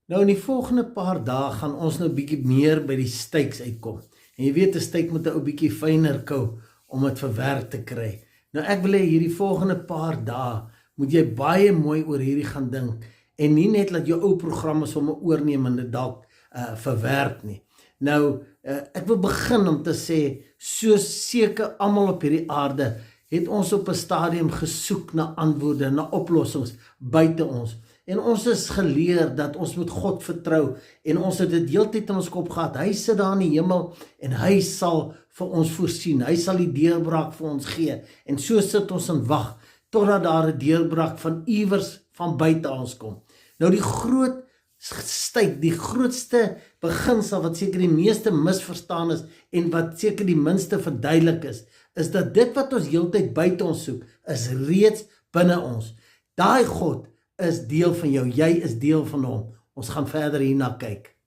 Nou in die volgende paar dae gaan ons nou bietjie meer by die steaks uitkom. En jy weet 'n steak moet 'n ou bietjie fyner kou om dit verwerk te kry. Nou ek wil hê hierdie volgende paar dae moet jy baie mooi oor hierdie gaan dink en nie net laat jou ou programme sommer oorneem en dit dalk verwerk nie. Nou ek wil begin om te sê, soos seker almal op hierdie aarde het ons op 'n stadium gesoek na antwoorde, na oplossings buite ons. En ons is geleer dat ons moet God vertrou en ons het dit heeltyd in ons kop gehad. Hy sit daar in die hemel en hy sal vir ons voorsien. Hy sal die deurbraak vir ons gee. En so sit ons en wag totdat daar 'n deurbraak van iewers van buite ons kom. Nou die groot styk, die grootste beginsel wat seker die meeste misverstaan is en wat seker die minste verduidelik is dat dit wat ons heeltyd buite ons soek, is reeds binne ons. Daai God is deel van jou, jy is deel van hom. Ons gaan verder hierna kyk.